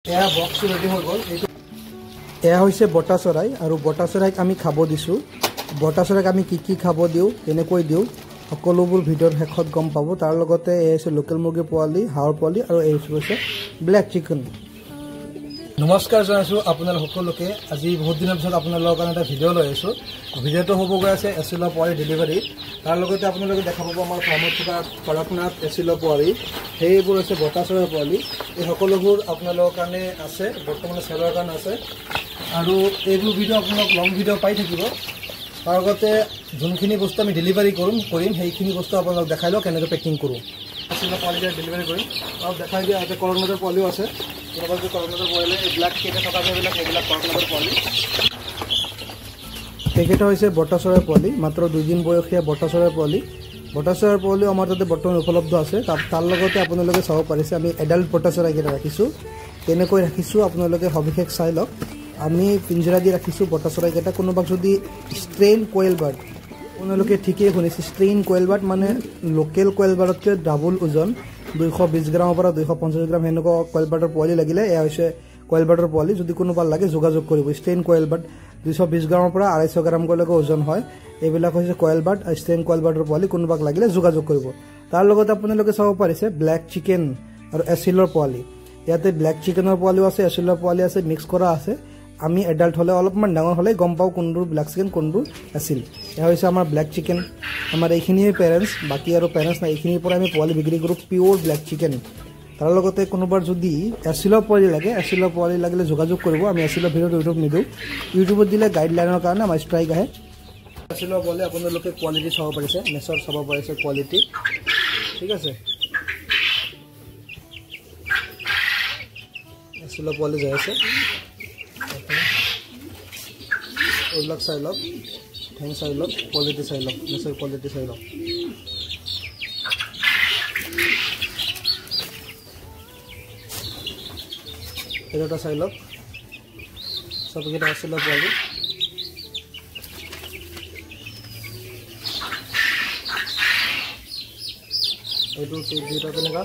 এয়া box ready হৈ গ'ল। এয়া হৈছে বটা চৰাই আৰু বটা চৰাইক আমি খাব দিছোঁ। বটা চৰাইক আমি কি খাব দিওঁ, কেনেকৈ দিওঁ সকলোবোৰ ভিডিঅ'ৰ শেষত গম পাব। তাৰ লগতে এই হৈছে লোকেল মুৰ্গীৰ পোৱালি, হাঁহৰ পোৱালি আৰু এই হৈছে ব্লেক চিকেন। নমস্কাৰ জনাইছোঁ আপোনালোক সকলোকে। আজি বহুত দিনৰ পিছত আপোনালোকৰ কাৰণে এটা ভিডিঅ' লৈ আহিছোঁ। ভিডিঅ'টো হ'ব গৈ আছে এচিলৰ পোৱালি ডেলিভাৰী। তাৰ লগতে আপোনালোকে দেখা পাব আমাৰ ফাৰ্মত থকা কড়কনাথ এচিলৰ পোৱালি, সেইবোৰ হৈছে বটা চৰাইৰ পোৱালি। এই সকলোবোৰ আপোনালোকৰ কাৰণে আছে, বৰ্তমানে চেলৰ কাৰণে আছে। আৰু এইবোৰ ভিডিঅ' আপোনালোক লং ভিডিঅ' পাই থাকিব। তাৰ লগতে যোনখিনি বস্তু আমি ডেলিভাৰী কৰিম সেইখিনি বস্তু আপোনালোক দেখাই লওক কেনেকৈ পেকিং কৰোঁ। এচিলৰ পোৱালিবিলাক ডেলিভাৰী কৰিম আৰু দেখাই দিয়া। ইয়াতে কড়কনাথৰ পোৱালিও আছে। কড়কনাথৰ পোৱালি এইবিলাক কেইটা থকা এইবিলাক কড়কনাথৰ পোৱালি। এইকেইটা হৈছে বটা চৰাইৰ পোৱালি, মাত্ৰ 2 দিন বয়সীয়া বটা চৰাইৰ পোৱালি। বটা চৰাইৰ পোৱালিও আমাৰ তাতে বৰ্তমান উপলব্ধ আছে। তাৰ লগতে আপোনালোকে চাব পাৰিছে আমি এডাল্ট বটা চৰাইকেইটা ৰাখিছোঁ। কেনেকৈ ৰাখিছোঁ আপোনালোকে সবিশেষ চাই লওক। আমি পিঞ্জৰা দি ৰাখিছোঁ বটা চৰাইকেইটা। কোনোবাক যদি ষ্ট্ৰেইন কোয়েল বাৰ্ড, আপোনালোকে ঠিকেই শুনিছে, ষ্ট্ৰেইন কোয়েল বাৰ্ড মানে লোকেল কোয়েল বাৰ্ডতকৈ ডাবল ওজন, 220 গ্ৰামৰ পৰা 250 গ্ৰাম সেনেকুৱা কোয়েল বাৰ্ডৰ পোৱালি লাগিলে এয়া হৈছে কোয়েল বাৰ্ডৰ পোৱালি। যদি কোনোবা লাগে যোগাযোগ কৰিব। ষ্ট্ৰেইন কোয়েল বাৰ্ড 220 গ্ৰামৰ পৰা 250 গ্ৰামলৈকে ওজন হয়। এইবিলাক হৈছে কোয়েল বাৰ্ড, ষ্ট্ৰেইন কোয়েল বাৰ্ডৰ পোৱালি। কোনোবাক লাগিলে যোগাযোগ কৰিব। তাৰ লগতে আপোনালোকে চাব পাৰিছে ব্লেক চিকেন আৰু এচিলৰ পোৱালি। ইয়াতে ব্লেক চিকেনৰ পোৱালিও আছে, এচিলৰ পোৱালি আছে, মিক্স কৰা আছে। আমি এডাল্ট হ'লে অলপমান ডাঙৰ হ'লে গম পাওঁ কোনবোৰ ব্লেক চিকেন কোনবোৰ এচিল। এয়া হৈছে আমাৰ ব্লেক চিকেন। আমাৰ এইখিনিয়ে পেৰেণ্টছ, বাকী আৰু পেৰেণ্টছ নাই। এইখিনিৰ পৰা আমি পোৱালি বিক্ৰী কৰোঁ, পিয়'ৰ ব্লেক চিকেন। তাৰ লগতে কোনোবাৰ যদি এচিলৰ পোৱালি লাগে, এচিলৰ পোৱালি লাগিলে যোগাযোগ কৰিব। আমি এচিলৰ ভিডিঅ'টো ইউটিউব নিদিওঁ। ইউটিউবত দিলে গাইডলাইনৰ কাৰণে আমাৰ ষ্ট্ৰাইক আহে। এচিলৰ পোৱালি আপোনালোকে কোৱালিটি চাব পাৰিছে, মেচৰ চাব পাৰিছে কোৱালিটি, ঠিক আছে। এচিলৰ পোৱালি যাই আছে, এইবিলাক চাই লওক, ঠেং চাই লওক, কোৱালিটি চাই লওক, মেচৰ কোৱালিটি চাই লওক। এটা চাই লওক, সবকেইটা এচিলৰ পোৱালি। এইটো দুটা কেনেকুৱা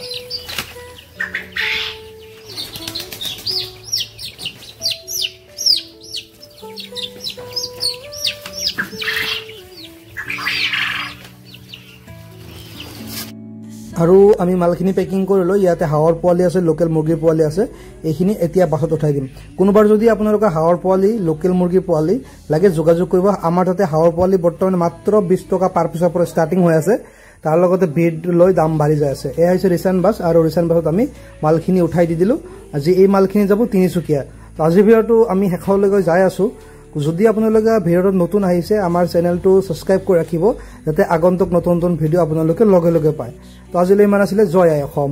আৰু আমি মালখিনি পেকিং কৰিলোঁ। ইয়াতে হাঁহৰ পোৱালি আছে, লোকেল মুৰ্গীৰ পোৱালি আছে। এইখিনি এতিয়া বাছত উঠাই দিম। কোনোবাৰ যদি আপোনালোকৰ হাঁহৰ পোৱালি, লোকেল মুৰ্গীৰ পোৱালি লাগে যোগাযোগ কৰিব। আমাৰ তাতে হাঁহৰ পোৱালি বৰ্তমান মাত্ৰ 20 টকা পাৰ পিছৰ পৰা ষ্টাৰ্টিং হৈ আছে। তাৰ লগতে ভিড লৈ দাম বাঢ়ি যাই আছে। এয়া হৈছে ৰিচান বাছ, আৰু ৰিচান বাছত আমি মালখিনি উঠাই দি দিলোঁ। আজি এই মালখিনি যাব তিনিচুকীয়া। আজিৰ ভিডিঅ'টো আমি শেষলৈকে যাই আছোঁ। যদি আপোনালোকে ভিডিঅ'টোত নতুন আহিছে, আমাৰ চেনেলটো ছাবস্ক্ৰাইব কৰি ৰাখিব, যাতে আগন্তুক নতুন নতুন ভিডিঅ' আপোনালোকে লগে লগে পায়। তো আজিলৈ ইমান আছিলে। জয় আই অসম।